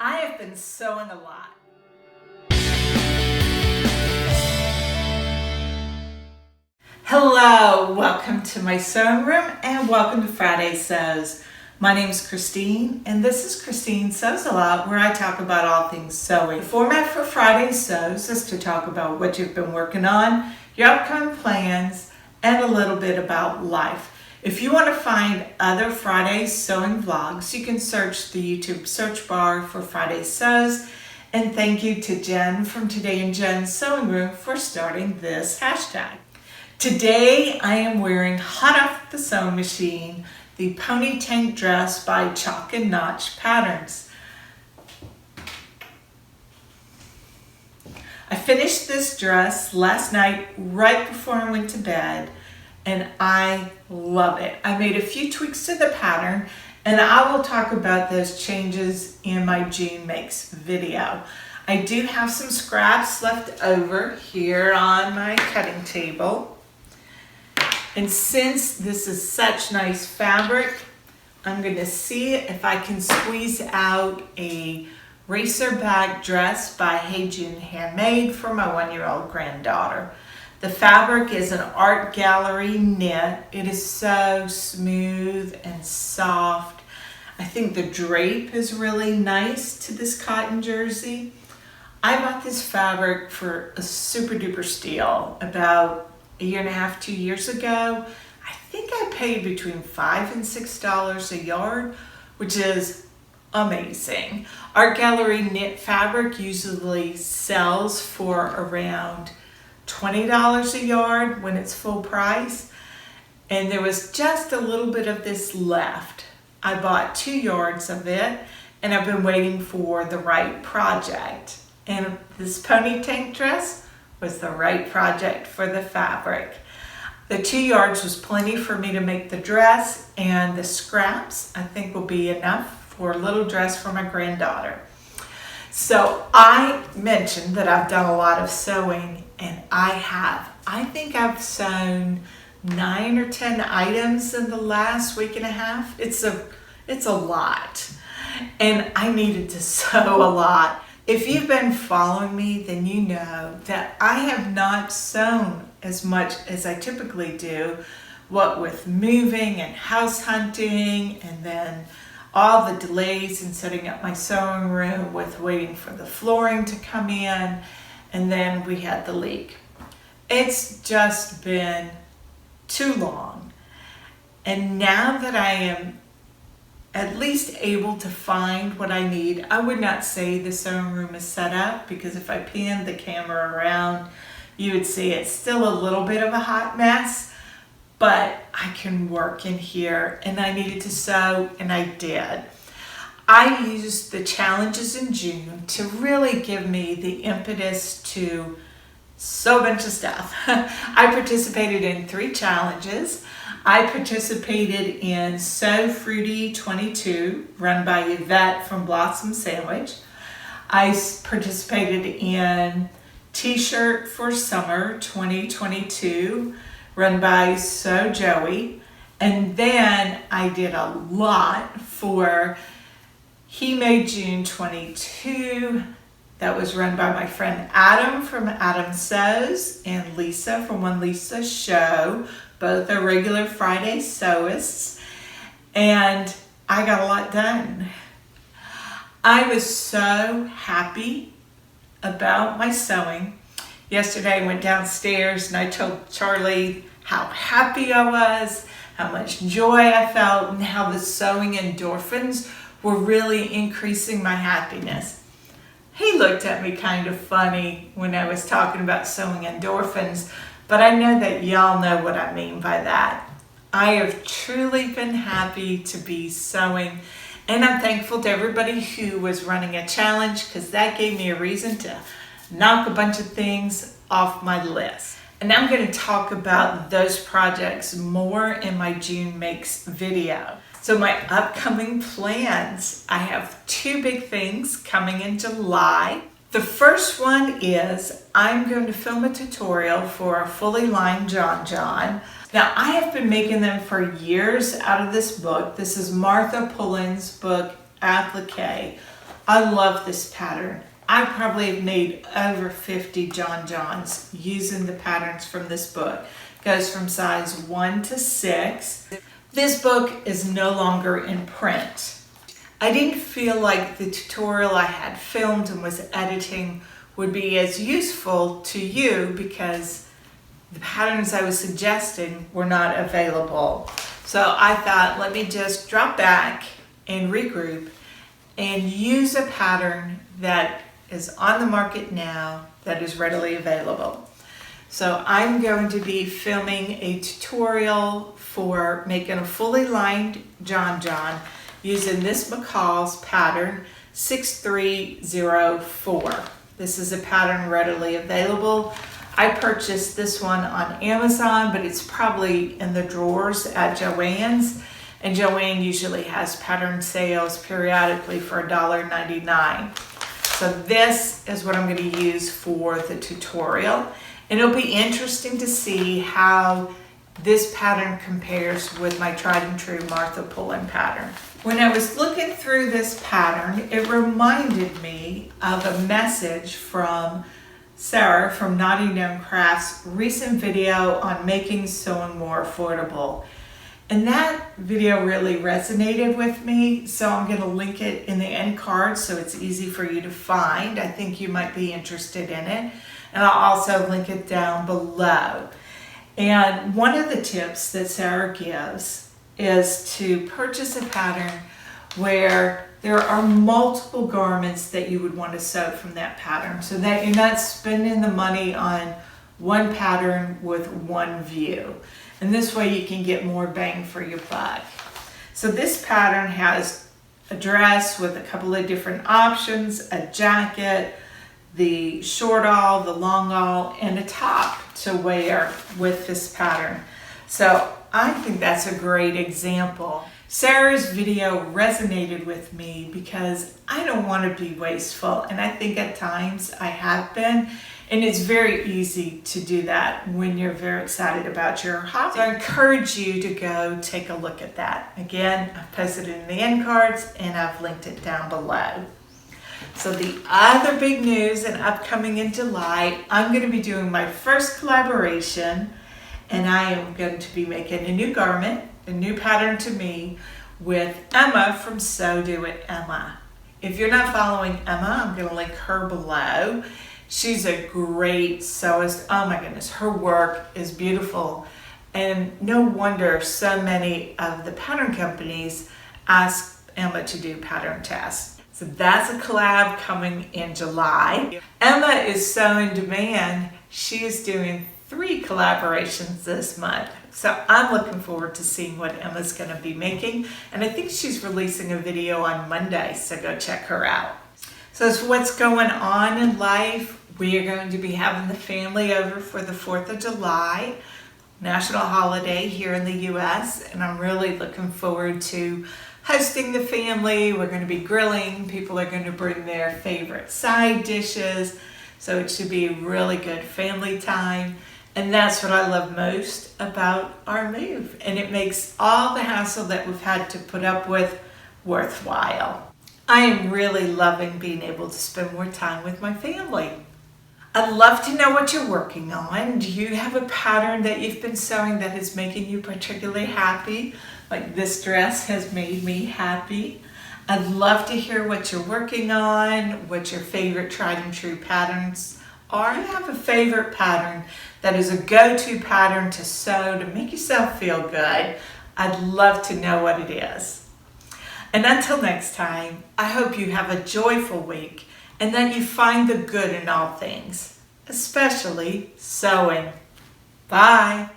I have been sewing a lot. Hello, welcome to my sewing room and welcome to Friday Sews. My name is Christine and this is Christine Sews a Lot, where I talk about all things sewing. The format for Friday Sews is to talk about what you've been working on, your upcoming plans, and a little bit about life. If you want to find other Friday sewing vlogs, you can search the YouTube search bar for Friday Sews. And thank you to Jen from Today in Jen's Sewing Room for starting this hashtag. Today I am wearing hot off the sewing machine the pony tank dress by Chalk and Notch Patterns. I finished this dress last night right before I went to bed, and I love it. I made a few tweaks to the pattern, and I will talk about those changes in my June Makes video. I do have some scraps left over here on my cutting table. And since this is such nice fabric, I'm gonna see if I can squeeze out a racer back dress by Hey June Handmade for my 1-year-old granddaughter. The fabric is an art gallery knit. It is so smooth and soft. I think the drape is really nice to this cotton jersey. I bought this fabric for a super duper steal about a year and a half, 2 years ago. I think I paid between $5 and $6 a yard, which is amazing. Art gallery knit fabric usually sells for around $20 a yard when it's full price, and there was just a little bit of this left. I bought 2 yards of it, and I've been waiting for the right project, and this pony tank dress was the right project for the fabric. The 2 yards was plenty for me to make the dress, and the scraps I think will be enough for a little dress for my granddaughter. So I mentioned that I've done a lot of sewing, and I have. I think I've sewn 9 or 10 items in the last week and a half. It's a lot, and I needed to sew a lot. If you've been following me, then you know that I have not sewn as much as I typically do, what with moving and house hunting, and then all the delays in setting up my sewing room with waiting for the flooring to come in, and then we had the leak. It's just been too long. And now that I am at least able to find what I need, I would not say the sewing room is set up, because if I panned the camera around, you would see it's still a little bit of a hot mess, but I can work in here, and I needed to sew, and I did. I used the challenges in June to really give me the impetus to sew a bunch of stuff. I participated in 3 challenges. I participated in Sew Fruity 22, run by Yvette from Blossom Sandwich. I participated in T-shirt for Summer 2022, run by Sew Joey. And then I did a lot for He Made June 22. That was run by my friend Adam from Adam Sews and Lisa from One Lisa Show. Both are regular Friday sewists. And I got a lot done. I was so happy about my sewing. Yesterday I went downstairs and I told Charlie how happy I was, how much joy I felt, and how the sewing endorphins were really increasing my happiness. He looked at me kind of funny when I was talking about sewing endorphins, but I know that y'all know what I mean by that. I have truly been happy to be sewing, and I'm thankful to everybody who was running a challenge, because that gave me a reason to knock a bunch of things off my list. And I'm going to talk about those projects more in my June Makes video. So my upcoming plans, I have 2 big things coming in July. The first one is I'm going to film a tutorial for a fully lined Jon Jon. Now I have been making them for years out of this book. This is Martha Pullen's book, Applique. I love this pattern. I probably have made over 50 Jon Jons using the patterns from this book. It goes from size 1 to 6. This book is no longer in print. I didn't feel like the tutorial I had filmed and was editing would be as useful to you because the patterns I was suggesting were not available. So I thought, let me just drop back and regroup and use a pattern that is on the market now that is readily available. So I'm going to be filming a tutorial for making a fully lined Jon Jon using this McCalls pattern 6304. This is a pattern readily available. I purchased this one on Amazon, but it's probably in the drawers at Joann's. And Joann usually has pattern sales periodically for $1.99. So this is what I'm going to use for the tutorial. And it'll be interesting to see how this pattern compares with my tried and true Martha Pullen pattern. When I was looking through this pattern, it reminded me of a message from Sarah from Naughty Gnome Crafts' recent video on making sewing more affordable. And that video really resonated with me, so I'm going to link it in the end card so it's easy for you to find. I think you might be interested in it. And I'll also link it down below. And one of the tips that Sarah gives is to purchase a pattern where there are multiple garments that you would want to sew from that pattern so that you're not spending the money on one pattern with one view. And this way you can get more bang for your buck. So this pattern has a dress with a couple of different options, a jacket, the short awl, the long awl, and a top to wear with this pattern. So I think that's a great example. Sarah's video resonated with me because I don't want to be wasteful, and I think at times I have been, and it's very easy to do that when you're very excited about your hobby. So I encourage you to go take a look at that. Again, I've posted it in the end cards and I've linked it down below. So the other big news and upcoming in July, I'm going to be doing my first collaboration, and I am going to be making a new garment, a new pattern to me, with Emma from Sew Do It Emma. If you're not following Emma, I'm going to link her below. She's a great sewist. Oh my goodness, her work is beautiful. And no wonder so many of the pattern companies ask Emma to do pattern tests. So that's a collab coming in July. Emma is so in demand, she is doing 3 collaborations this month. So I'm looking forward to seeing what Emma's going to be making. And I think she's releasing a video on Monday, so go check her out. So that's what's going on in life. We are going to be having the family over for the 4th of July, national holiday here in the US. And I'm really looking forward to hosting the family. We're going to be grilling. People are going to bring their favorite side dishes. So it should be a really good family time. And that's what I love most about our move. And it makes all the hassle that we've had to put up with worthwhile. I am really loving being able to spend more time with my family. I'd love to know what you're working on. Do you have a pattern that you've been sewing that is making you particularly happy? Like this dress has made me happy. I'd love to hear what you're working on, what your favorite tried and true patterns are. Do you have a favorite pattern that is a go-to pattern to sew to make yourself feel good? I'd love to know what it is. And until next time, I hope you have a joyful week and that you find the good in all things, especially sewing. Bye.